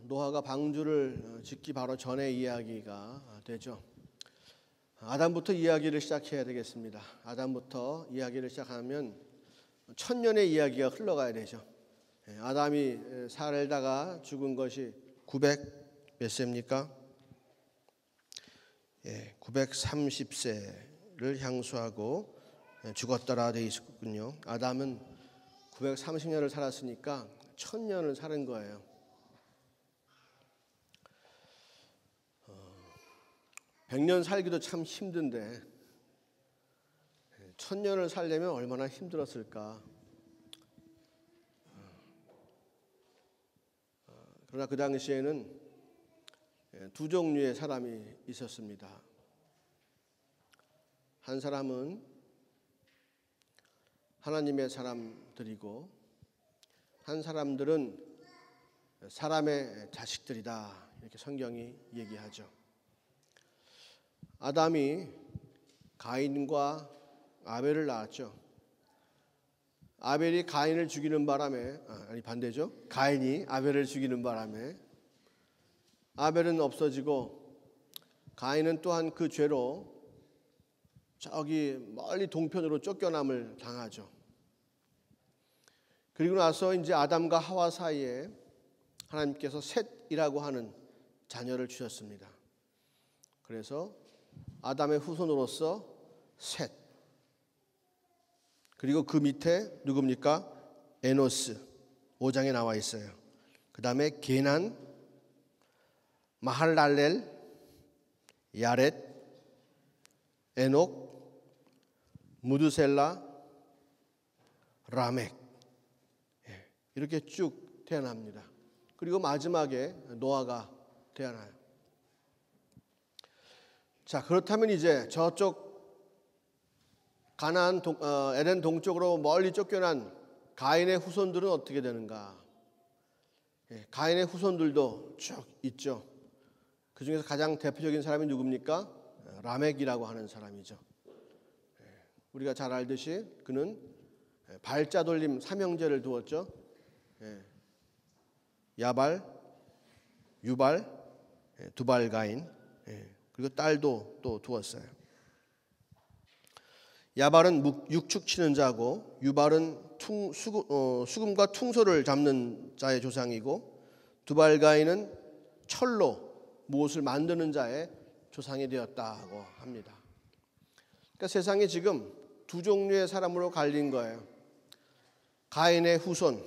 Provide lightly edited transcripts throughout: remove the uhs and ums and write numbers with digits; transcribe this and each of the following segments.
노아가 방주를 짓기 바로 전의 이야기가 되죠. 아담부터 이야기를 시작해야 되겠습니다. 아담부터 이야기를 시작하면 천년의 이야기가 흘러가야 되죠. 아담이 살다가 죽은 것이 900 몇 세입니까? 930세를 향수하고 죽었더라 되어 있었군요. 아담은 930년을 살았으니까 1000년을 사는 거예요. 100년 살기도 참 힘든데 1000년을 살려면 얼마나 힘들었을까. 그러나 그 당시에는 두 종류의 사람이 있었습니다. 한 사람은 하나님의 사람들이고 한 사람들은 사람의 자식들이다, 이렇게 성경이 얘기하죠. 아담이 가인과 아벨을 낳았죠. 아벨이 가인을 죽이는 바람에 반대죠. 가인이 아벨을 죽이는 바람에 아벨은 없어지고 가인은 또한 그 죄로 저기 멀리 동편으로 쫓겨남을 당하죠. 그리고 나서 이제 아담과 하와 사이에 하나님께서 셋이라고 하는 자녀를 주셨습니다. 그래서 아담의 후손으로서 셋, 그리고 그 밑에 누굽니까? 에노스, 5장에 나와 있어요. 그 다음에 게난, 마할랄렐, 야렛, 에녹, 무드셀라, 라멕, 이렇게 쭉 태어납니다. 그리고 마지막에 노아가 태어나요. 자, 그렇다면 이제 저쪽 가나안 에덴 동쪽으로 멀리 쫓겨난 가인의 후손들은 어떻게 되는가? 가인의 후손들도 쭉 있죠. 그 중에서 가장 대표적인 사람이 누굽니까? 라멕이라고 하는 사람이죠. 우리가 잘 알듯이 그는 발자 돌림 삼형제를 두었죠. 야발, 유발, 두발 가인, 그리고 딸도 또 두었어요. 야발은 육축 치는 자고 유발은 수금과 퉁소를 잡는 자의 조상이고 두발 가인은 철로 무엇을 만드는 자의 조상이 되었다고 합니다. 그러니까 세상에 지금 두 종류의 사람으로 갈린 거예요. 가인의 후손,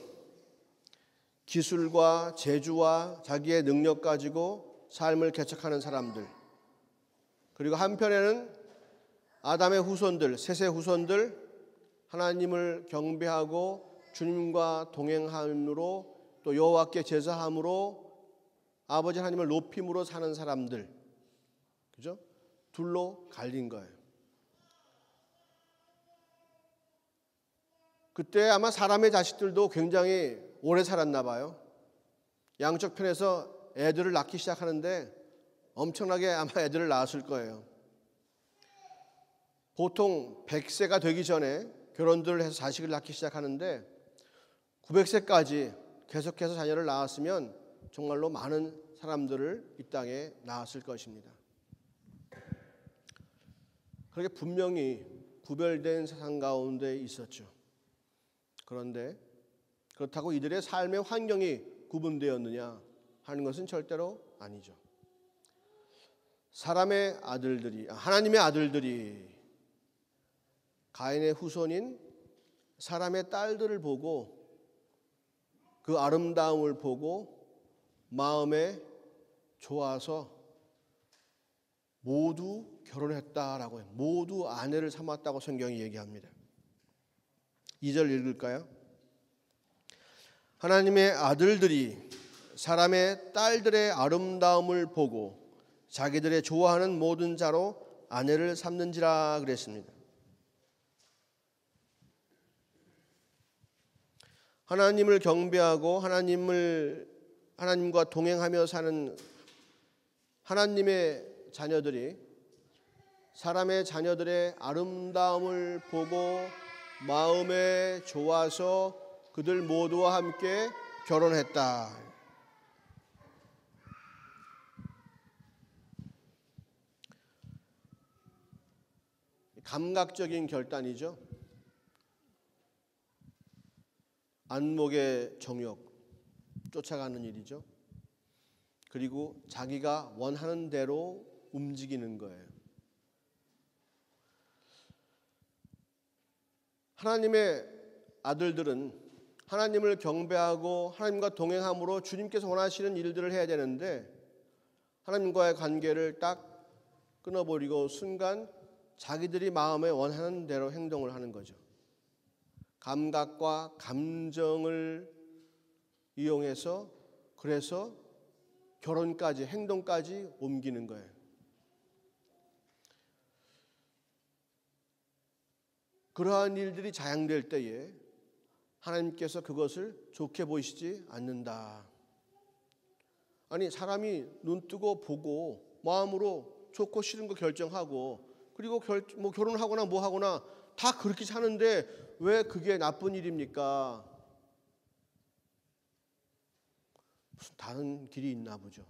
기술과 재주와 자기의 능력 가지고 삶을 개척하는 사람들, 그리고 한편에는 아담의 후손들, 셋의 후손들, 하나님을 경배하고 주님과 동행함으로 또 여호와께 제사함으로 아버지 하나님을 높임으로 사는 사람들, 그죠? 둘로 갈린 거예요. 그때 아마 사람의 자식들도 굉장히 오래 살았나 봐요. 양쪽 편에서 애들을 낳기 시작하는데 엄청나게 아마 애들을 낳았을 거예요. 보통 100세가 되기 전에 결혼들을 해서 자식을 낳기 시작하는데 900세까지 계속해서 자녀를 낳았으면 정말로 많은 사람들을 이 땅에 낳았을 것입니다. 그렇게 분명히 구별된 세상 가운데 있었죠. 그런데 그렇다고 이들의 삶의 환경이 구분되었느냐 하는 것은 절대로 아니죠. 사람의 아들들이, 하나님의 아들들이 가인의 후손인 사람의 딸들을 보고 그 아름다움을 보고 마음에 좋아서 모두 결혼했다라고 해요. 모두 아내를 삼았다고 성경이 얘기합니다. 2절 읽을까요? 하나님의 아들들이 사람의 딸들의 아름다움을 보고 자기들의 좋아하는 모든 자로 아내를 삼는지라 그랬습니다. 하나님을 경배하고 하나님과 동행하며 사는 하나님의 자녀들이 사람의 자녀들의 아름다움을 보고 마음에 좋아서 그들 모두와 함께 결혼했다. 감각적인 결단이죠. 안목의 정욕, 쫓아가는 일이죠. 그리고 자기가 원하는 대로 움직이는 거예요. 하나님의 아들들은 하나님을 경배하고 하나님과 동행함으로 주님께서 원하시는 일들을 해야 되는데 하나님과의 관계를 딱 끊어버리고 순간 자기들이 마음에 원하는 대로 행동을 하는 거죠. 감각과 감정을 이용해서 그래서 결혼까지 행동까지 옮기는 거예요. 그러한 일들이 자행될 때에 하나님께서 그것을 좋게 보시지 않는다. 아니 사람이 눈 뜨고 보고 마음으로 좋고 싫은 거 결정하고 그리고 결혼하거나 뭐 하거나 다 그렇게 사는데 왜 그게 나쁜 일입니까? 무슨 다른 길이 있나 보죠.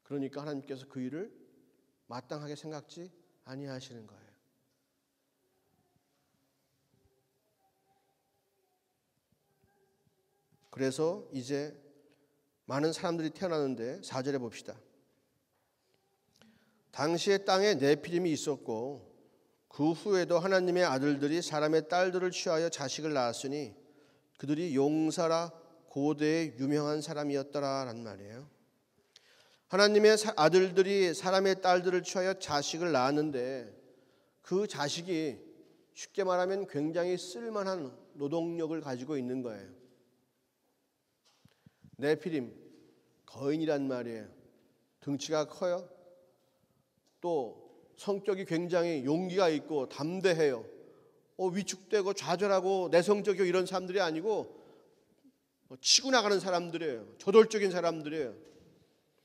그러니까 하나님께서 그 일을 마땅하게 생각지 아니하시는 거예요. 그래서 이제 많은 사람들이 태어나는데 4절에 봅시다. 당시에 땅에 네피림이 있었고 그 후에도 하나님의 아들들이 사람의 딸들을 취하여 자식을 낳았으니 그들이 용사라 고대의 유명한 사람이었더라라는 말이에요. 하나님의 아들들이 사람의 딸들을 취하여 자식을 낳았는데 그 자식이 쉽게 말하면 굉장히 쓸만한 노동력을 가지고 있는 거예요. 네피림, 거인이란 말이에요. 등치가 커요. 또 성격이 굉장히 용기가 있고 담대해요. 위축되고 좌절하고 내성적이고 이런 사람들이 아니고 치고 나가는 사람들이에요. 저돌적인 사람들이에요.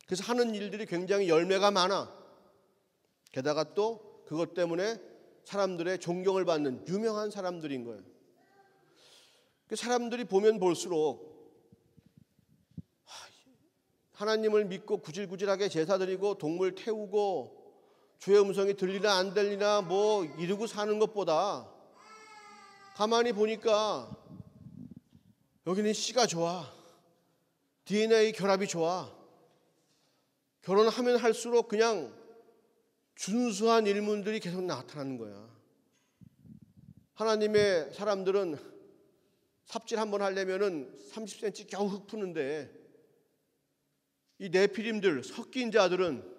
그래서 하는 일들이 굉장히 열매가 많아. 게다가 또 그것 때문에 사람들의 존경을 받는 유명한 사람들인 거예요. 사람들이 보면 볼수록 하나님을 믿고 구질구질하게 제사 드리고 동물 태우고 주의 음성이 들리나 안 들리나 뭐 이러고 사는 것보다 가만히 보니까 여기는 씨가 좋아. DNA 결합이 좋아. 결혼하면 할수록 그냥 준수한 일문들이 계속 나타나는 거야. 하나님의 사람들은 삽질 한번 하려면은 30cm 겨우 흙 푸는데 이 네피림들 섞인 자들은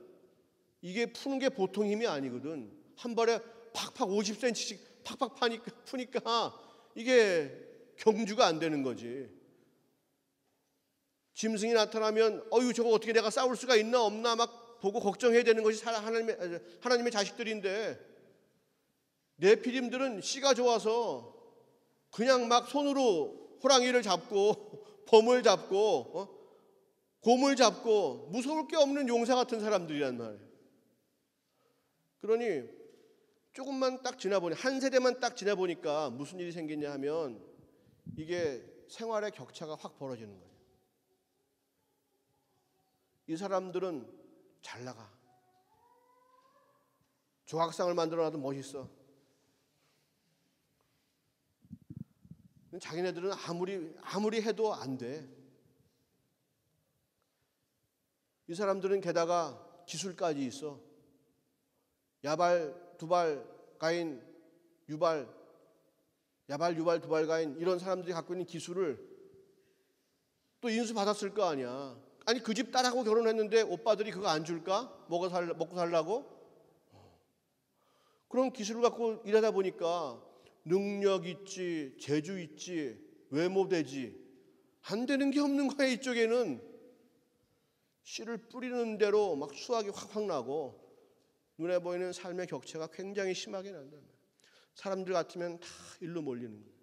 이게 푸는 게 보통 힘이 아니거든. 한 발에 팍팍 50cm씩 팍팍 푸니까 이게 경주가 안 되는 거지. 짐승이 나타나면 저거 어떻게 내가 싸울 수가 있나 없나 막 보고 걱정해야 되는 것이 하나님의 자식들인데 네피림들은 씨가 좋아서 그냥 막 손으로 호랑이를 잡고 범을 잡고 곰을 잡고 무서울 게 없는 용사 같은 사람들이란 말이에요. 그러니 조금만 딱 지나보니 한 세대만 딱 지나보니까 무슨 일이 생기냐 하면 이게 생활의 격차가 확 벌어지는 거예요. 이 사람들은 잘 나가. 조각상을 만들어놔도 멋있어. 자기네들은 아무리 해도 안 돼. 이 사람들은 게다가 기술까지 있어. 야발, 두발, 가인, 유발, 야발, 유발, 두발, 가인 이런 사람들이 갖고 있는 기술을 또 인수받았을 거 아니야. 아니 그 집 딸하고 결혼했는데 오빠들이 그거 안 줄까? 먹고 살라고? 그런 기술을 갖고 일하다 보니까 능력 있지, 재주 있지, 외모 되지 안 되는 게 없는 거야. 이쪽에는 씨를 뿌리는 대로 막 수확이 확 나고 눈에 보이는 삶의 격차가 굉장히 심하게 난다. 사람들 같으면 다 일로 몰리는 거예요.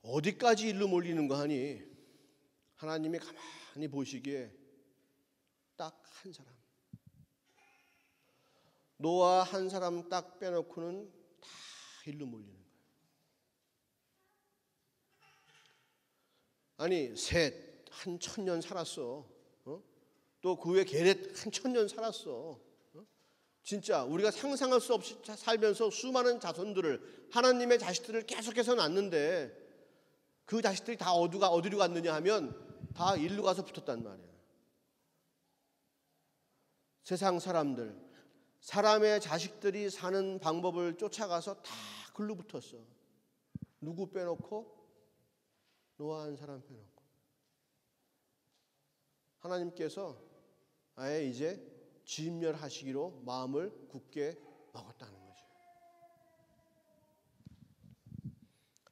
어디까지 일로 몰리는 거 하니 하나님이 가만히 보시기에 딱 한 사람, 노아 한 사람 딱 빼놓고는 다 일로 몰리는 거예요. 아니 셋, 한 1000년 살았어. 또 그 후에 게렛 한 1000년 살았어. 진짜 우리가 상상할 수 없이 살면서 수많은 자손들을, 하나님의 자식들을 계속해서 낳는데 그 자식들이 다 어디로 갔느냐 하면 다 일로 가서 붙었단 말이에요. 세상 사람들, 사람의 자식들이 사는 방법을 쫓아가서 다 글로 붙었어. 누구 빼놓고? 노아 한 사람 빼놓고. 하나님께서 아예 이제 진멸하시기로 마음을 굳게 먹었다는 거죠.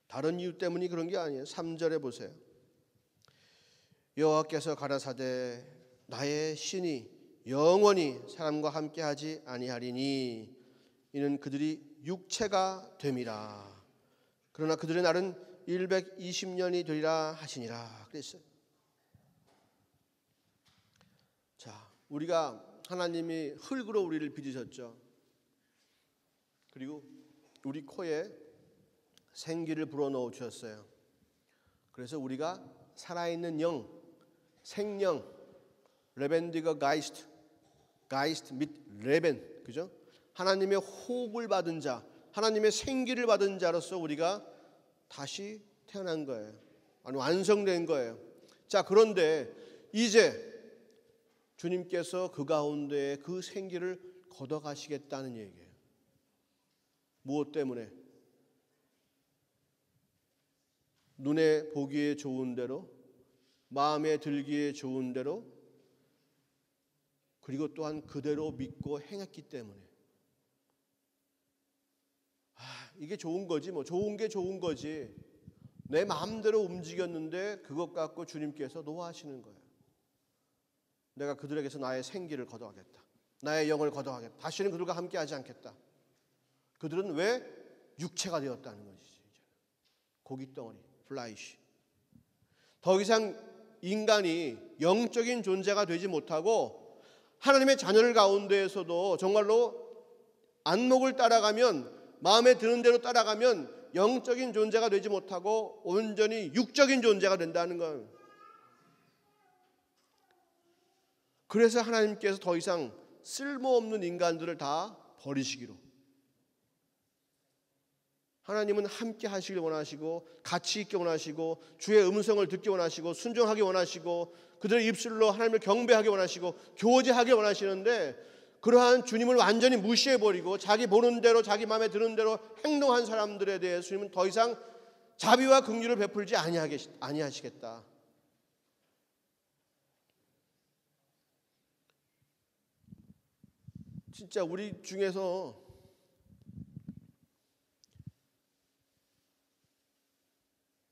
다른 이유 때문이 그런 게 아니에요. 3절에 보세요. 여호와께서 가라사대 나의 신이 영원히 사람과 함께하지 아니하리니 이는 그들이 육체가 됨이라. 그러나 그들의 날은 120년이 되리라 하시니라 그랬어요. 자, 우리가 하나님이 흙으로 우리를 빚으셨죠. 그리고 우리 코에 생기를 불어넣어 주셨어요. 그래서 우리가 살아있는 영, 생명, 레벤디거 가이스트 및 레벤, 그죠? 하나님의 호흡을 받은 자, 하나님의 생기를 받은 자로서 우리가 다시 태어난 거예요. 아니, 완성된 거예요. 자, 그런데 이제 주님께서 그 가운데 그 생기를 걷어가시겠다는 얘기예요. 무엇 때문에? 눈에 보기에 좋은 대로, 마음에 들기에 좋은 대로, 그리고 또한 그대로 믿고 행했기 때문에. 이게 좋은 거지 뭐. 좋은 게 좋은 거지. 내 마음대로 움직였는데 그것 갖고 주님께서 노하시는 거예요. 내가 그들에게서 나의 생기를 걷어가겠다. 나의 영을 걷어가겠다. 다시는 그들과 함께하지 않겠다. 그들은 왜? 육체가 되었다는 것이지. 고깃덩어리, 플라이시. 더 이상 인간이 영적인 존재가 되지 못하고 하나님의 자녀들 가운데에서도 정말로 안목을 따라가면, 마음에 드는 대로 따라가면 영적인 존재가 되지 못하고 온전히 육적인 존재가 된다는 건. 그래서 하나님께서 더 이상 쓸모없는 인간들을 다 버리시기로. 하나님은 함께 하시길 원하시고 같이 있기 원하시고 주의 음성을 듣기 원하시고 순종하기 원하시고 그들의 입술로 하나님을 경배하기 원하시고 교제하기 원하시는데, 그러한 주님을 완전히 무시해버리고 자기 보는 대로 자기 마음에 드는 대로 행동한 사람들에 대해 주님은 더 이상 자비와 긍휼을 베풀지 아니하시겠다. 진짜 우리 중에서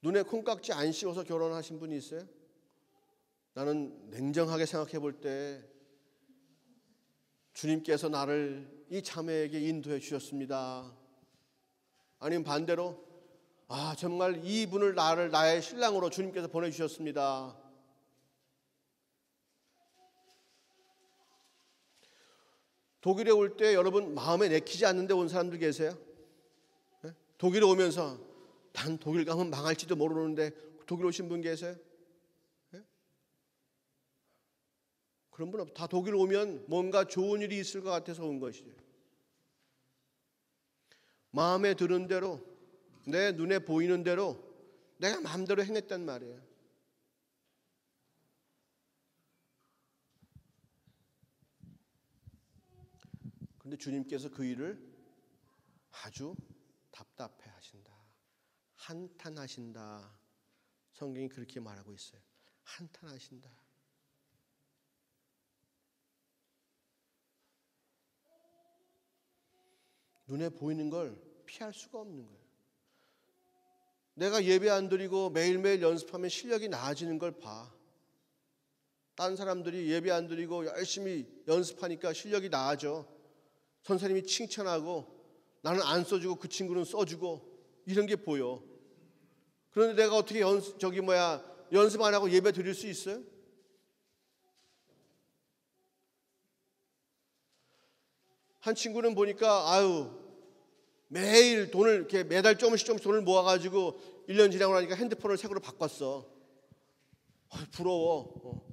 눈에 콩깍지 안 씌워서 결혼하신 분이 있어요? 나는 냉정하게 생각해 볼 때 주님께서 나를 이 자매에게 인도해 주셨습니다. 아니면 반대로 정말 이분을 나의 신랑으로 주님께서 보내주셨습니다. 독일에 올 때 여러분 마음에 내키지 않는데 온 사람들 계세요? 네? 독일에 오면서 난 독일 가면 망할지도 모르는데 독일 오신 분 계세요? 네? 그런 분 없어요. 다 독일 오면 뭔가 좋은 일이 있을 것 같아서 온 것이죠. 마음에 드는 대로, 내 눈에 보이는 대로 내가 마음대로 행했단 말이에요. 그런데 주님께서 그 일을 아주 답답해 하신다. 한탄하신다. 성경이 그렇게 말하고 있어요. 한탄하신다. 눈에 보이는 걸 피할 수가 없는 거예요. 내가 예배 안 드리고 매일매일 연습하면 실력이 나아지는 걸 봐. 다른 사람들이 예배 안 드리고 열심히 연습하니까 실력이 나아져. 선생님이 칭찬하고 나는 안 써주고 그 친구는 써주고 이런 게 보여. 그런데 내가 어떻게 연습 안 하고 예배 드릴 수 있어요? 한 친구는 보니까 매일 돈을 이렇게 매달 조금씩 돈을 모아가지고 1년 지나고 나니까 핸드폰을 새 거로 바꿨어. 부러워.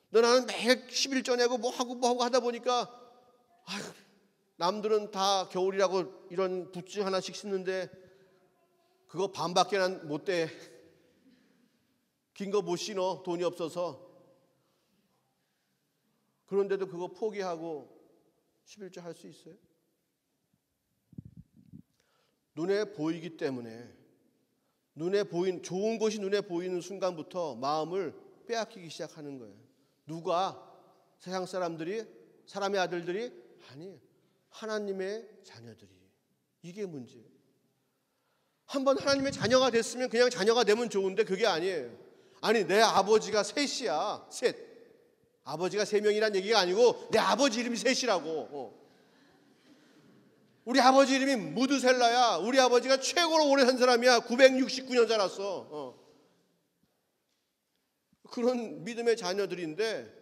나는 매일 11조 내고 뭐하고 하다 보니까 남들은 다 겨울이라고 이런 굿즈 하나씩 신는데 그거 반밖에 못 돼. 긴 거 못 신어. 돈이 없어서. 그런데도 그거 포기하고 11조 할 수 있어요? 눈에 보이기 때문에 좋은 것이 눈에 보이는 순간부터 마음을 빼앗기기 시작하는 거예요. 누가? 세상 사람들이? 사람의 아들들이? 아니, 하나님의 자녀들이. 이게 문제예요. 한번 하나님의 자녀가 됐으면 그냥 자녀가 되면 좋은데 그게 아니에요. 아니, 내 아버지가 셋이야. 셋. 아버지가 세 명이란 얘기가 아니고 내 아버지 이름이 셋이라고. 우리 아버지 이름이 무드셀라야. 우리 아버지가 최고로 오래 산 사람이야. 969년 살았어. 그런 믿음의 자녀들인데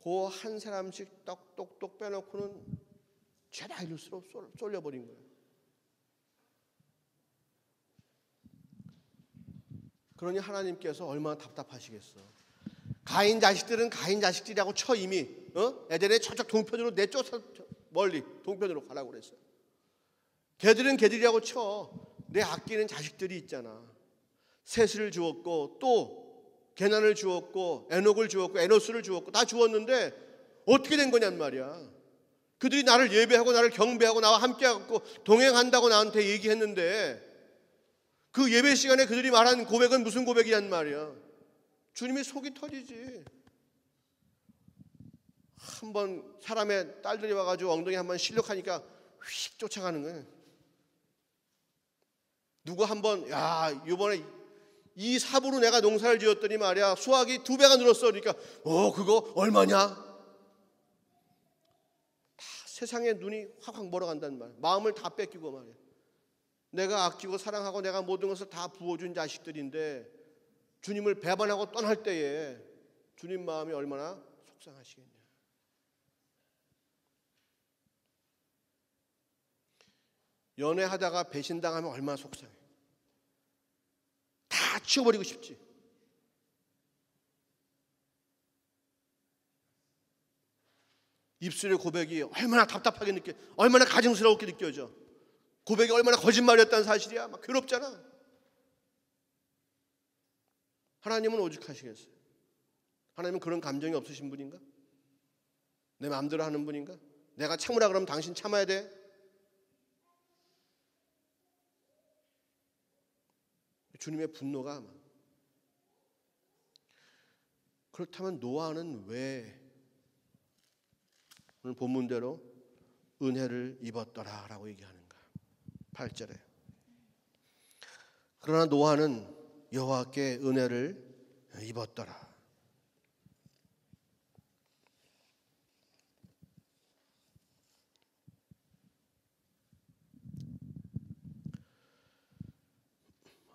그 한 사람씩 똑똑똑 빼놓고는 죄다 이룰수록 쏠려버린 거예요. 그러니 하나님께서 얼마나 답답하시겠어. 가인 자식들은 가인 자식들이라고 쳐 이미 에덴의 저쪽 동편으로 내쫓아 멀리 동편으로 가라고 그랬어요. 걔들은 걔들이라고 쳐. 내 아끼는 자식들이 있잖아. 셋을 주었고 또 게난을 주었고 에녹을 주었고 에노스를 주었고 다 주었는데 어떻게 된 거냔 말이야. 그들이 나를 예배하고 나를 경배하고 나와 함께하고 동행한다고 나한테 얘기했는데 그 예배 시간에 그들이 말한 고백은 무슨 고백이란 말이야. 주님의 속이 터지지. 한번 사람의 딸들이 와가지고 엉덩이 한번 실력하니까 휙 쫓아가는 거예요. 누구 한번 야 이번에 이 삽으로 내가 농사를 지었더니 말이야 수확이 2배가 늘었어. 그러니까 그거 얼마냐? 다 세상에 눈이 확확 멀어간단 말이야. 마음을 다 뺏기고 말이야. 내가 아끼고 사랑하고 내가 모든 것을 다 부어준 자식들인데 주님을 배반하고 떠날 때에 주님 마음이 얼마나 속상하시겠냐. 연애하다가 배신당하면 얼마나 속상해. 다 치워버리고 싶지. 입술의 고백이 얼마나 답답하게 느껴, 얼마나 가증스럽게 느껴져. 고백이 얼마나 거짓말이었다는 사실이야. 막 괴롭잖아. 하나님은 오죽하시겠어요? 하나님은 그런 감정이 없으신 분인가? 내 마음대로 하는 분인가? 내가 참으라 그러면 당신 참아야 돼? 주님의 분노가 아마. 그렇다면 노아는 왜 오늘 본문대로 은혜를 입었더라 라고 얘기하는가? 8절에 그러나 노아는 여호와께 은혜를 입었더라.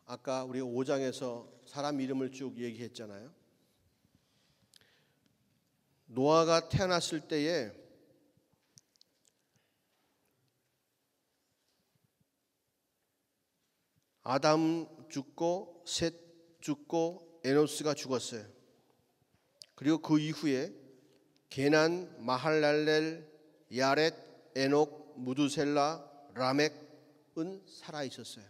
아까 우리 5장에서 사람 이름을 쭉 얘기했잖아요. 노아가 태어났을 때에 아담 죽고 셋 죽고 에노스가 죽었어요. 그리고 그 이후에 게난, 마할랄렐, 야렛, 에녹, 무두셀라, 라멕은 살아 있었어요.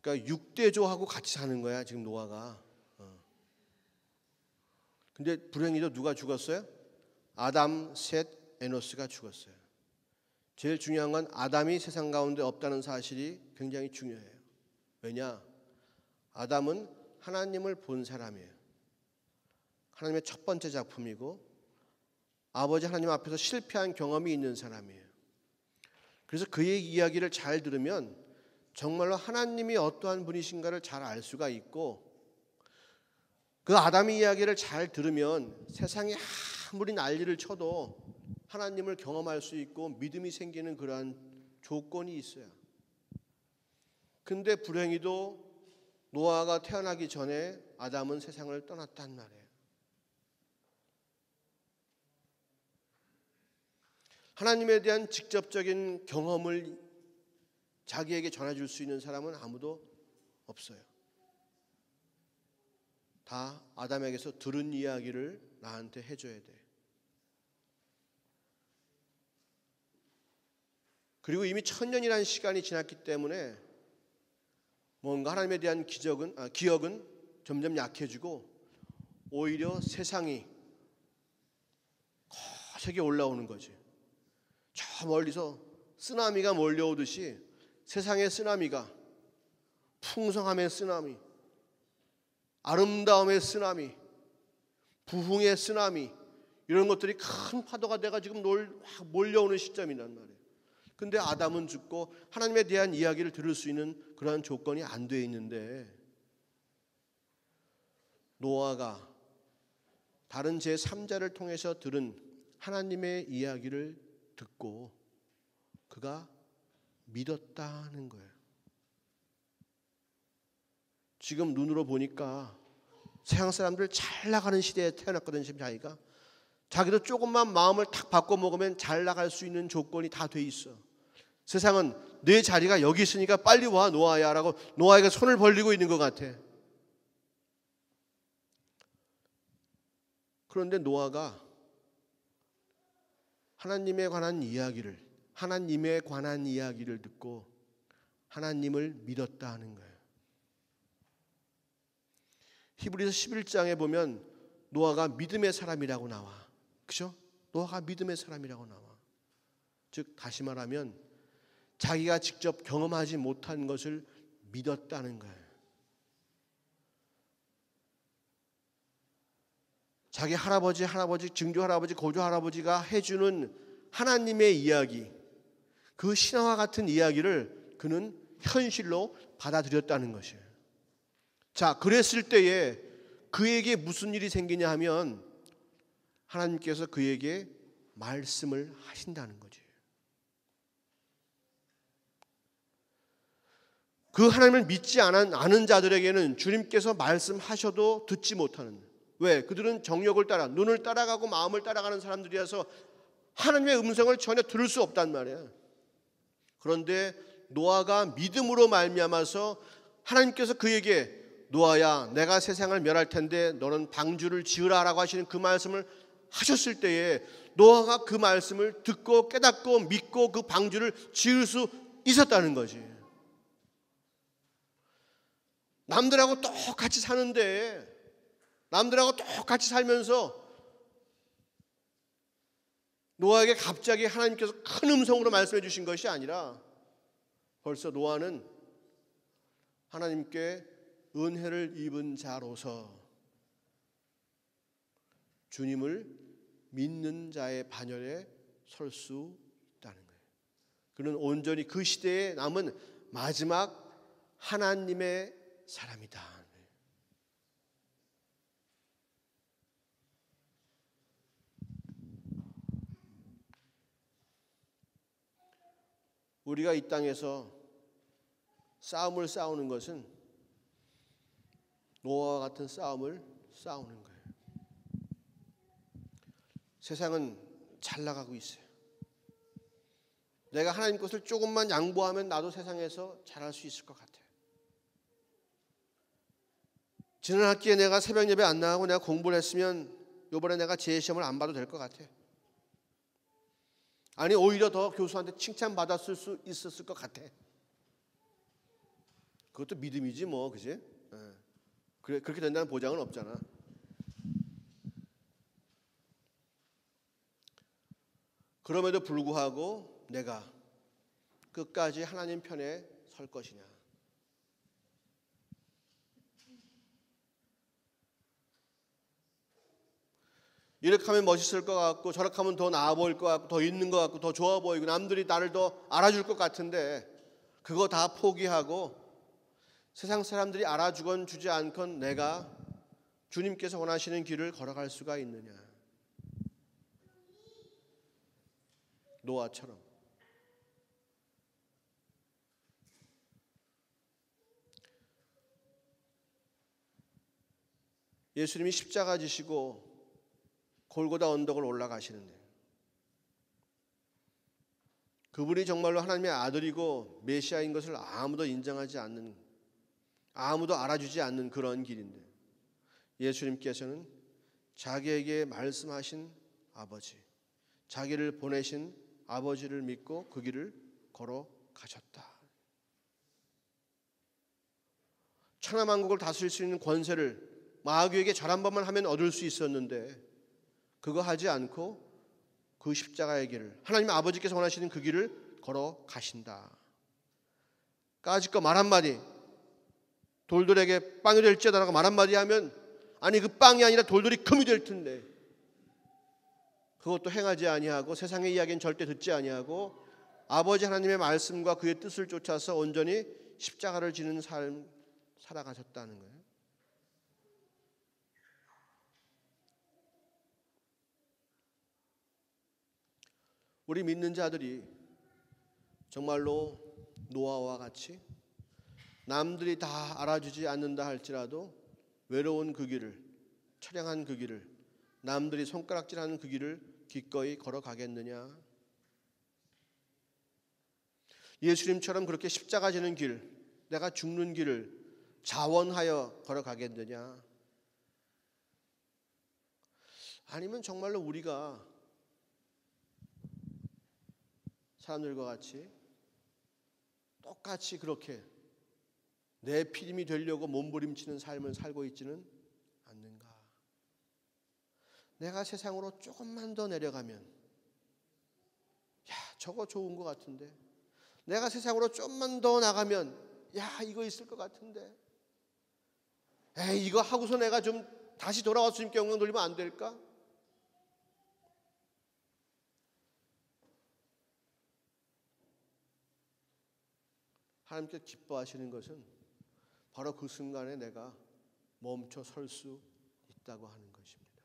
그러니까 6대조하고 같이 사는 거야 지금 노아가. 근데 불행히도 누가 죽었어요? 아담, 셋, 에노스가 죽었어요. 제일 중요한 건 아담이 세상 가운데 없다는 사실이 굉장히 중요해요. 왜냐? 아담은 하나님을 본 사람이에요. 하나님의 첫 번째 작품이고 아버지 하나님 앞에서 실패한 경험이 있는 사람이에요. 그래서 그의 이야기를 잘 들으면 정말로 하나님이 어떠한 분이신가를 잘 알 수가 있고 그 아담의 이야기를 잘 들으면 세상에 아무리 난리를 쳐도 하나님을 경험할 수 있고 믿음이 생기는 그러한 조건이 있어요. 근데 불행히도 노아가 태어나기 전에 아담은 세상을 떠났단 말이에요. 하나님에 대한 직접적인 경험을 자기에게 전해줄 수 있는 사람은 아무도 없어요. 다 아담에게서 들은 이야기를 나한테 해줘야 돼. 그리고 이미 1000년이라는 시간이 지났기 때문에 뭔가 하나님에 대한 기억은 점점 약해지고 오히려 세상이 거세게 올라오는 거지. 저 멀리서 쓰나미가 몰려오듯이 세상의 쓰나미가, 풍성함의 쓰나미, 아름다움의 쓰나미, 부흥의 쓰나미, 이런 것들이 큰 파도가 돼가 지금 몰려오는 시점이란 말이에요. 근데 아담은 죽고 하나님에 대한 이야기를 들을 수 있는 그러한 조건이 안 돼 있는데, 노아가 다른 제3자를 통해서 들은 하나님의 이야기를 듣고 그가 믿었다는 거예요. 지금 눈으로 보니까 세상 사람들 잘 나가는 시대에 태어났거든. 지금 자기도 조금만 마음을 탁 바꿔 먹으면 잘 나갈 수 있는 조건이 다 돼 있어. 세상은 내 자리가 여기 있으니까 빨리 와 노아야 라고 노아에게 손을 벌리고 있는 것 같아. 그런데 노아가 하나님에 관한 이야기를 듣고 하나님을 믿었다 하는 거예요. 히브리서 11장에 보면 노아가 믿음의 사람이라고 나와. 그죠? 노아가 믿음의 사람이라고 나와. 즉 다시 말하면 자기가 직접 경험하지 못한 것을 믿었다는 거예요. 자기 할아버지, 증조 할아버지, 고조 할아버지가 해주는 하나님의 이야기, 그 신화와 같은 이야기를 그는 현실로 받아들였다는 것이에요. 자, 그랬을 때에 그에게 무슨 일이 생기냐 하면 하나님께서 그에게 말씀을 하신다는 거지. 그 하나님을 믿지 않은 자들에게는 주님께서 말씀하셔도 듣지 못하는, 왜? 그들은 정욕을 따라 눈을 따라가고 마음을 따라가는 사람들이어서 하나님의 음성을 전혀 들을 수 없단 말이에요. 그런데 노아가 믿음으로 말미암아서 하나님께서 그에게 노아야 내가 세상을 멸할 텐데 너는 방주를 지으라라고 하시는 그 말씀을 하셨을 때에 노아가 그 말씀을 듣고 깨닫고 믿고 그 방주를 지을 수 있었다는 거지. 남들하고 똑같이 사는데, 남들하고 똑같이 살면서 노아에게 갑자기 하나님께서 큰 음성으로 말씀해 주신 것이 아니라 벌써 노아는 하나님께 은혜를 입은 자로서 주님을 믿는 자의 반열에 설 수 있다는 거예요. 그는 온전히 그 시대에 남은 마지막 하나님의 사람이다. 우리가 이 땅에서 싸움을 싸우는 것은 노아와 같은 싸움을 싸우는 거예요. 세상은 잘 나가고 있어요. 내가 하나님 것을 조금만 양보하면 나도 세상에서 잘할 수 있을 것 같아요. 지난 학기에 내가 새벽 예배 안 나가고 내가 공부를 했으면 이번에 내가 재시험을 안 봐도 될 것 같아. 아니 오히려 더 교수한테 칭찬받았을 수 있었을 것 같아. 그것도 믿음이지 뭐, 그지? 그래, 그렇게 된다는 보장은 없잖아. 그럼에도 불구하고 내가 끝까지 하나님 편에 설 것이냐. 이렇게 하면 멋있을 것 같고 저렇게 하면 더 나아 보일 것 같고 더 있는 것 같고 더 좋아 보이고 남들이 나를 더 알아줄 것 같은데 그거 다 포기하고 세상 사람들이 알아주건 주지 않건 내가 주님께서 원하시는 길을 걸어갈 수가 있느냐. 노아처럼. 예수님이 십자가 지시고 골고다 언덕을 올라가시는데 그분이 정말로 하나님의 아들이고 메시아인 것을 아무도 인정하지 않는, 아무도 알아주지 않는 그런 길인데 예수님께서는 자기에게 말씀하신 아버지, 자기를 보내신 아버지를 믿고 그 길을 걸어가셨다. 천하만국을 다스릴 수 있는 권세를 마귀에게 절 한 번만 하면 얻을 수 있었는데 그거 하지 않고 그 십자가의 길을, 하나님 아버지께서 원하시는 그 길을 걸어가신다. 까짓거 말 한마디, 돌들에게 빵이 될지어다라고 말 한마디 하면 아니 그 빵이 아니라 돌들이 금이 될 텐데 그것도 행하지 아니하고 세상의 이야기는 절대 듣지 아니하고 아버지 하나님의 말씀과 그의 뜻을 쫓아서 온전히 십자가를 지는 삶 살아가셨다는 거예요. 우리 믿는 자들이 정말로 노아와 같이 남들이 다 알아주지 않는다 할지라도 외로운 그 길을, 처량한 그 길을, 남들이 손가락질하는 그 길을 기꺼이 걸어가겠느냐? 예수님처럼 그렇게 십자가 지는 길, 내가 죽는 길을 자원하여 걸어가겠느냐? 아니면 정말로 우리가 사람들과 같이 똑같이 그렇게 내 피림이 되려고 몸부림치는 삶을 살고 있지는 않는가? 내가 세상으로 조금만 더 내려가면 야 저거 좋은 것 같은데, 내가 세상으로 좀만 더 나가면 야 이거 있을 것 같은데, 에이 이거 하고서 내가 좀 다시 돌아와서 주님께 영광 돌리면 안 될까? 하나님께서 기뻐하시는 것은 바로 그 순간에 내가 멈춰 설 수 있다고 하는 것입니다.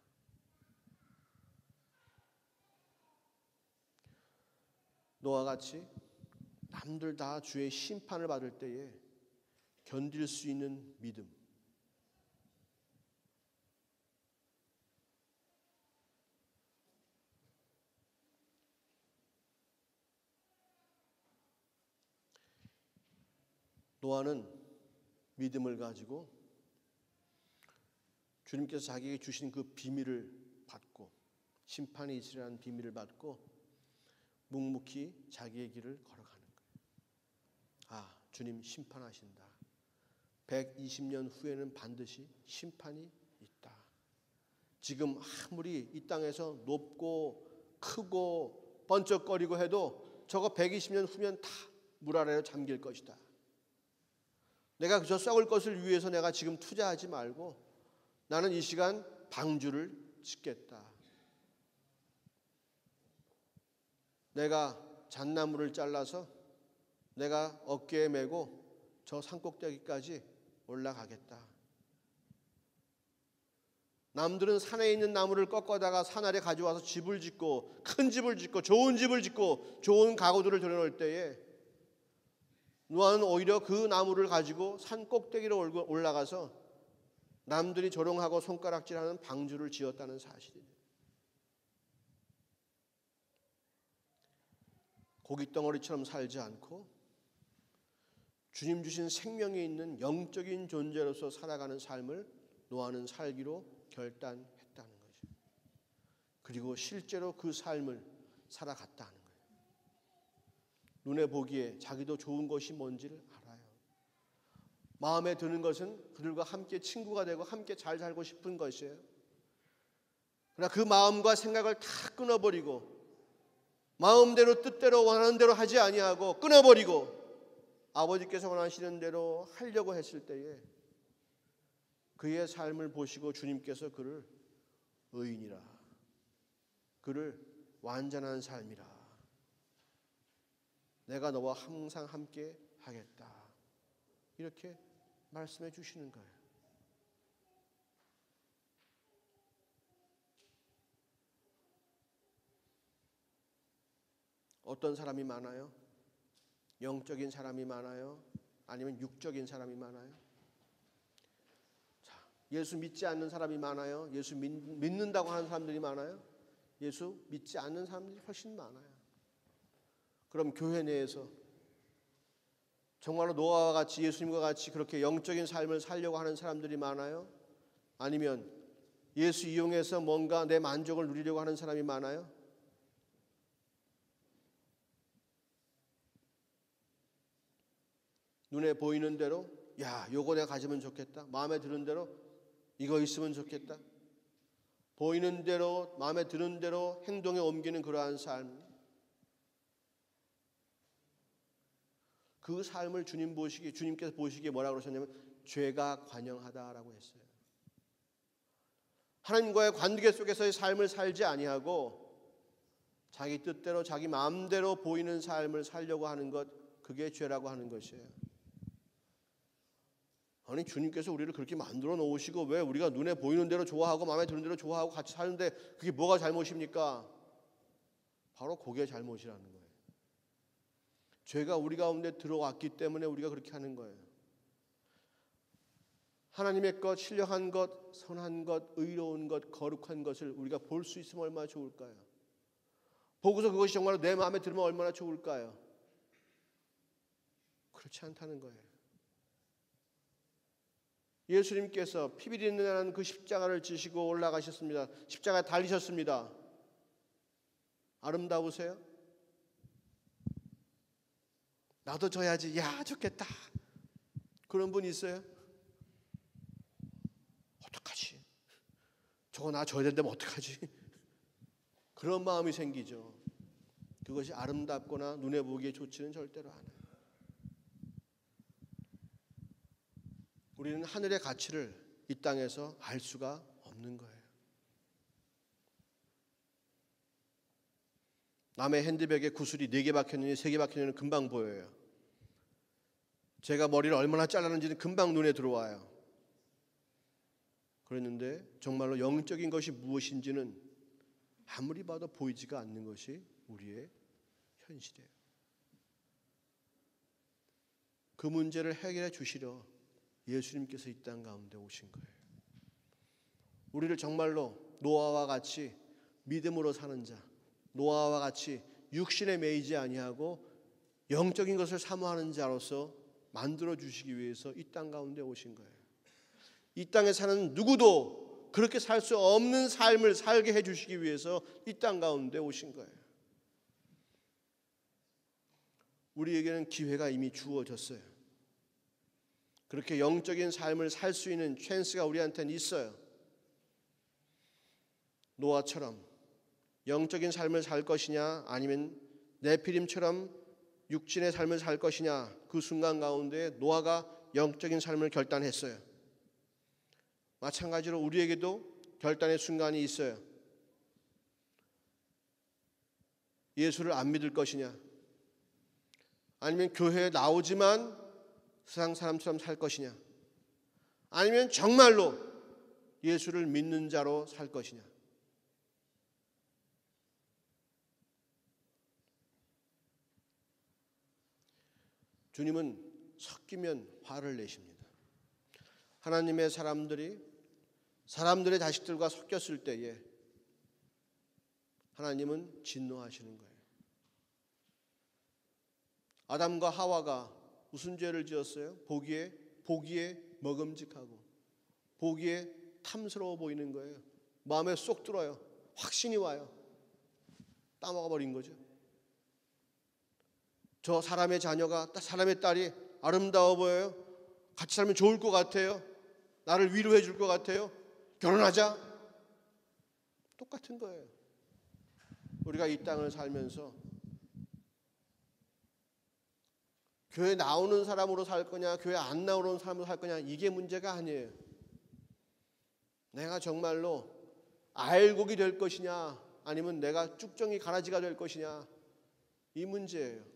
노아와 같이 남들 다 주의 심판을 받을 때에 견딜 수 있는 믿음, 노아는 믿음을 가지고 주님께서 자기에게 주신 그 비밀을 받고 심판이 있으리라는 비밀을 받고 묵묵히 자기의 길을 걸어가는 거예요. 아, 주님 심판하신다. 120년 후에는 반드시 심판이 있다. 지금 아무리 이 땅에서 높고 크고 번쩍거리고 해도 저거 120년 후면 다 물 아래로 잠길 것이다. 내가 그저 썩을 것을 위해서 내가 지금 투자하지 말고 나는 이 시간 방주를 짓겠다. 내가 잣나무를 잘라서 내가 어깨에 메고 저 산꼭대기까지 올라가겠다. 남들은 산에 있는 나무를 꺾어다가 산 아래 가져와서 집을 짓고 큰 집을 짓고 좋은 집을 짓고 좋은 가구들을 들여놓을 때에 노아는 오히려 그 나무를 가지고 산 꼭대기로 올라가서 남들이 조롱하고 손가락질하는 방주를 지었다는 사실이에요. 고깃덩어리처럼 살지 않고 주님 주신 생명이 있는 영적인 존재로서 살아가는 삶을 노아는 살기로 결단했다는 거죠. 그리고 실제로 그 삶을 살아갔다는 거예요. 눈에 보기에 자기도 좋은 것이 뭔지를 알아요. 마음에 드는 것은 그들과 함께 친구가 되고 함께 잘 살고 싶은 것이에요. 그러나 그 마음과 생각을 다 끊어버리고 마음대로 뜻대로 원하는 대로 하지 아니하고 끊어버리고 아버지께서 원하시는 대로 하려고 했을 때에 그의 삶을 보시고 주님께서 그를 의인이라, 그를 완전한 삶이라, 내가 너와 항상 함께 하겠다, 이렇게 말씀해 주시는 거예요. 어떤 사람이 많아요? 영적인 사람이 많아요? 아니면 육적인 사람이 많아요? 자, 예수 믿지 않는 사람이 많아요? 예수 믿는다고 하는 사람들이 많아요? 예수 믿지 않는 사람들이 훨씬 많아요. 그럼 교회 내에서 정말로 노아와 같이 예수님과 같이 그렇게 영적인 삶을 살려고 하는 사람들이 많아요? 아니면 예수 이용해서 뭔가 내 만족을 누리려고 하는 사람이 많아요? 눈에 보이는 대로 야, 요거 내가 가지면 좋겠다. 마음에 드는 대로 이거 있으면 좋겠다. 보이는 대로 마음에 드는 대로 행동에 옮기는 그러한 삶. 그 삶을 주님께서 보시기에 뭐라고 그러셨냐면 죄가 관영하다라고 했어요. 하나님과의 관계 속에서의 삶을 살지 아니하고 자기 뜻대로 자기 마음대로 보이는 삶을 살려고 하는 것, 그게 죄라고 하는 것이에요. 아니, 주님께서 우리를 그렇게 만들어 놓으시고 왜 우리가 눈에 보이는 대로 좋아하고 마음에 드는 대로 좋아하고 같이 사는데 그게 뭐가 잘못입니까? 바로 그게 잘못이라는 거예요. 죄가 우리 가운데 들어왔기 때문에 우리가 그렇게 하는 거예요. 하나님의 것, 신령한 것, 선한 것, 의로운 것, 거룩한 것을 우리가 볼 수 있으면 얼마나 좋을까요? 보고서 그것이 정말로 내 마음에 들면 얼마나 좋을까요? 그렇지 않다는 거예요. 예수님께서 피비린내나는 그 십자가를 지시고 올라가셨습니다. 십자가에 달리셨습니다. 아름다우세요? 나도 져야지. 야, 좋겠다. 그런 분 있어요? 어떡하지? 저거 나 져야 되는데 어떡하지? 그런 마음이 생기죠. 그것이 아름답거나 눈에 보기에 좋지는 절대로 않아요. 우리는 하늘의 가치를 이 땅에서 알 수가 없는 거예요. 남의 핸드백에 구슬이 4개 박혔느니 3개 박혔느니 금방 보여요. 제가 머리를 얼마나 잘랐는지는 금방 눈에 들어와요. 그랬는데 정말로 영적인 것이 무엇인지는 아무리 봐도 보이지가 않는 것이 우리의 현실이에요. 그 문제를 해결해 주시려 예수님께서 이 땅 가운데 오신 거예요. 우리를 정말로 노아와 같이 믿음으로 사는 자, 노아와 같이 육신에 매이지 아니하고 영적인 것을 사모하는 자로서 만들어 주시기 위해서 이 땅 가운데 오신 거예요. 이 땅에 사는 누구도 그렇게 살 수 없는 삶을 살게 해주시기 위해서 이 땅 가운데 오신 거예요. 우리에게는 기회가 이미 주어졌어요. 그렇게 영적인 삶을 살 수 있는 찬스가 우리한테는 있어요. 노아처럼 영적인 삶을 살 것이냐 아니면 네피림처럼 육신의 삶을 살 것이냐, 그 순간 가운데 노아가 영적인 삶을 결단했어요. 마찬가지로 우리에게도 결단의 순간이 있어요. 예수를 안 믿을 것이냐 아니면 교회에 나오지만 세상 사람처럼 살 것이냐 아니면 정말로 예수를 믿는 자로 살 것이냐. 주님은 섞이면 화를 내십니다. 하나님의 사람들의 자식들과 섞였을 때에 하나님은 진노하시는 거예요. 아담과 하와가 무슨 죄를 지었어요? 보기에 먹음직하고 보기에 탐스러워 보이는 거예요. 마음에 쏙 들어요. 확신이 와요. 따먹어버린 거죠. 저 사람의 자녀가, 사람의 딸이 아름다워 보여요. 같이 살면 좋을 것 같아요. 나를 위로해 줄 것 같아요. 결혼하자. 똑같은 거예요. 우리가 이 땅을 살면서 교회 나오는 사람으로 살 거냐, 교회 안 나오는 사람으로 살 거냐, 이게 문제가 아니에요. 내가 정말로 알곡이 될 것이냐 아니면 내가 쭉정이 가라지가 될 것이냐, 이 문제예요.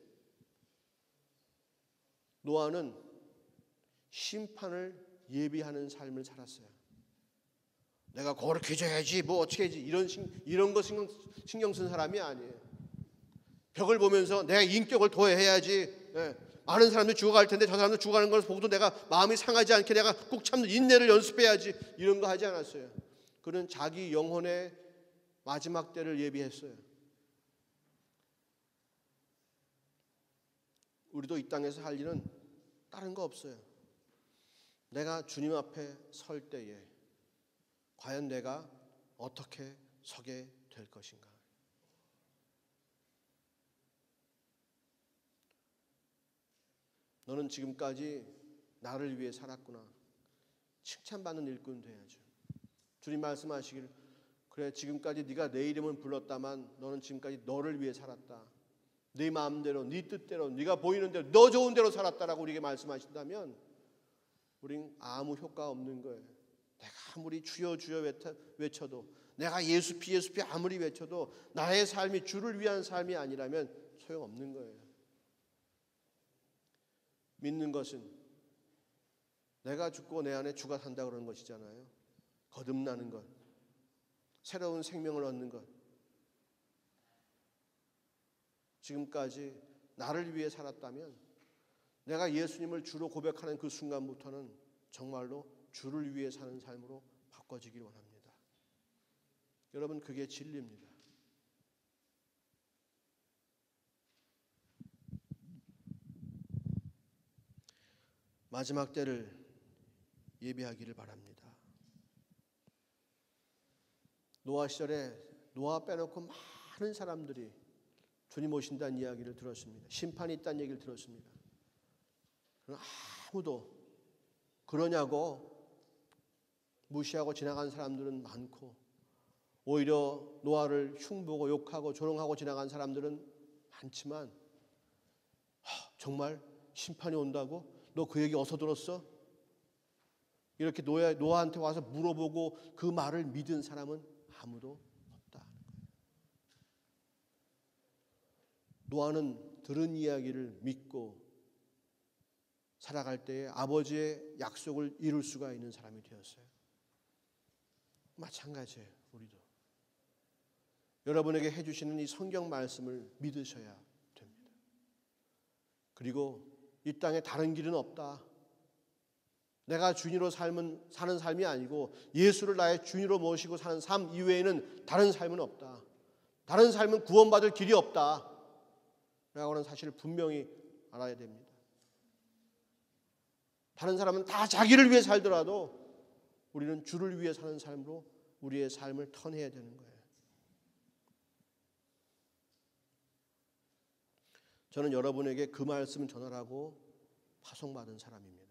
노아는 심판을 예비하는 삶을 살았어요. 내가 거룩해져야지 뭐 어떻게 해야지 이런 거 신경 쓴 사람이 아니에요. 벽을 보면서 내가 인격을 도해야지, 많은 사람들이 죽어갈 텐데 저 사람들 죽어가는 걸 보고도 내가 마음이 상하지 않게 내가 꼭 참는 인내를 연습해야지, 이런 거 하지 않았어요. 그는 자기 영혼의 마지막 때를 예비했어요. 우리도 이 땅에서 할 일은 다른 거 없어요. 내가 주님 앞에 설 때에 과연 내가 어떻게 서게 될 것인가. 너는 지금까지 나를 위해 살았구나. 칭찬받는 일꾼 돼야죠. 주님 말씀하시길, 그래 지금까지 네가 내 이름은 불렀다만 너는 지금까지 너를 위해 살았다. 네 마음대로, 네 뜻대로, 네가 보이는 대로, 너 좋은 대로 살았다라고 우리에게 말씀하신다면 우린 아무 효과 없는 거예요. 내가 아무리 주여 주여 외쳐도, 내가 예수 피 아무리 외쳐도 나의 삶이 주를 위한 삶이 아니라면 소용없는 거예요. 믿는 것은 내가 죽고 내 안에 주가 산다 그러는 것이잖아요. 거듭나는 것, 새로운 생명을 얻는 것. 지금까지 나를 위해 살았다면 내가 예수님을 주로 고백하는 그 순간부터는 정말로 주를 위해 사는 삶으로 바꿔지길 원합니다. 여러분, 그게 진리입니다. 마지막 때를 예비하기를 바랍니다. 노아 시절에 노아 빼놓고 많은 사람들이 주님 오신다는 이야기를 들었습니다. 심판이 있다는 얘기를 들었습니다. 그러나 아무도 그러냐고 무시하고 지나간 사람들은 많고, 오히려 노아를 흉보고 욕하고 조롱하고 지나간 사람들은 많지만, 정말 심판이 온다고? 너 그 얘기 어디서 들었어? 이렇게 노아한테 와서 물어보고 그 말을 믿은 사람은 아무도 없다. 노아는 들은 이야기를 믿고 살아갈 때에 아버지의 약속을 이룰 수가 있는 사람이 되었어요. 마찬가지예요. 우리도 여러분에게 해주시는 이 성경 말씀을 믿으셔야 됩니다. 그리고 이 땅에 다른 길은 없다. 내가 주인으로 사는 삶이 아니고 예수를 나의 주인으로 모시고 사는 삶 이외에는 다른 삶은 없다. 다른 삶은 구원받을 길이 없다. 라고 하는 사실을 분명히 알아야 됩니다. 다른 사람은 다 자기를 위해 살더라도 우리는 주를 위해 사는 삶으로 우리의 삶을 턴해야 되는 거예요. 저는 여러분에게 그 말씀을 전하라고 파송받은 사람입니다.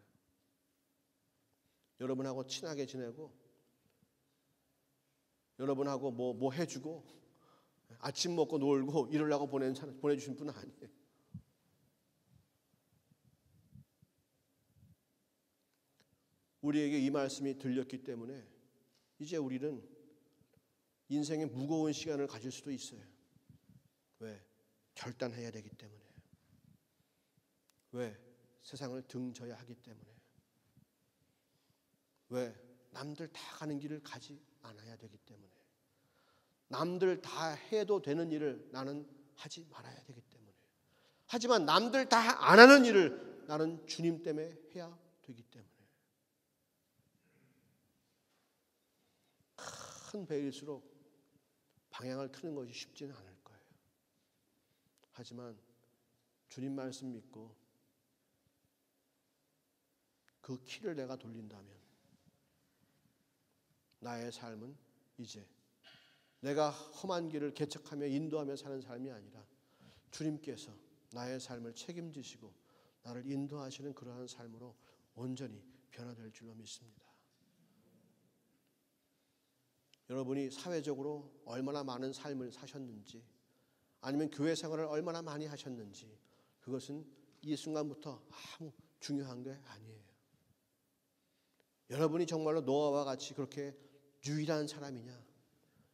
여러분하고 친하게 지내고 여러분하고 뭐 해주고 아침 먹고 놀고 이러려고 보내주신 분은 아니에요. 우리에게 이 말씀이 들렸기 때문에 이제 우리는 인생의 무거운 시간을 가질 수도 있어요. 왜? 결단해야 되기 때문에. 왜? 세상을 등져야 하기 때문에. 왜? 남들 다 가는 길을 가지 않아야 되기 때문에. 남들 다 해도 되는 일을 나는 하지 말아야 되기 때문에. 하지만 남들 다 안 하는 일을 나는 주님 때문에 해야 되기 때문에. 큰 배일수록 방향을 트는 것이 쉽지는 않을 거예요. 하지만 주님 말씀 믿고 그 키를 내가 돌린다면 나의 삶은 이제 내가 험한 길을 개척하며 인도하며 사는 삶이 아니라 주님께서 나의 삶을 책임지시고 나를 인도하시는 그러한 삶으로 온전히 변화될 줄로 믿습니다. 여러분이 사회적으로 얼마나 많은 삶을 사셨는지, 아니면 교회 생활을 얼마나 많이 하셨는지, 그것은 이 순간부터 아무 중요한 게 아니에요. 여러분이 정말로 노아와 같이 그렇게 유일한 사람이냐,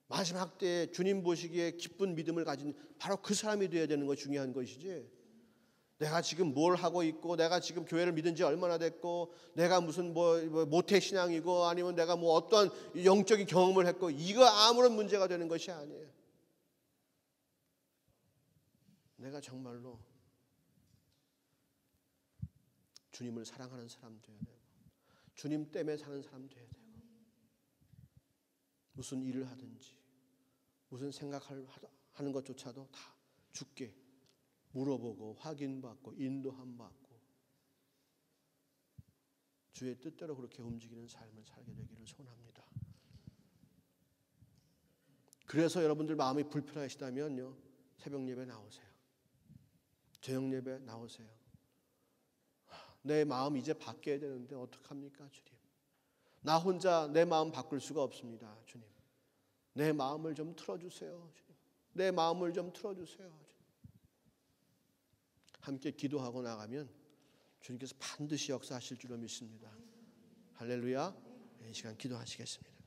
마지막 때에 주님 보시기에 기쁜 믿음을 가진 바로 그 사람이 되어야 되는 것이 중요한 것이지, 내가 지금 뭘 하고 있고, 내가 지금 교회를 믿은 지 얼마나 됐고, 내가 무슨 모태신앙이고, 아니면 내가 어떤 영적인 경험을 했고, 이거 아무런 문제가 되는 것이 아니에요. 내가 정말로 주님을 사랑하는 사람 되어야 되고, 주님 때문에 사는 사람 되어야 되고, 무슨 일을 하든지 무슨 생각하는 것조차도 다 주께 물어보고 확인받고 인도함 받고 주의 뜻대로 그렇게 움직이는 삶을 살게 되기를 소원합니다. 그래서 여러분들 마음이 불편하시다면요, 새벽 예배 나오세요. 저녁 예배 나오세요. 내 마음 이제 바뀌어야 되는데 어떡합니까 주님? 나 혼자 내 마음 바꿀 수가 없습니다 주님. 내 마음을 좀 틀어주세요 주님. 내 마음을 좀 틀어주세요 주님. 함께 기도하고 나가면 주님께서 반드시 역사하실 줄로 믿습니다. 할렐루야. 이 시간 기도하시겠습니다.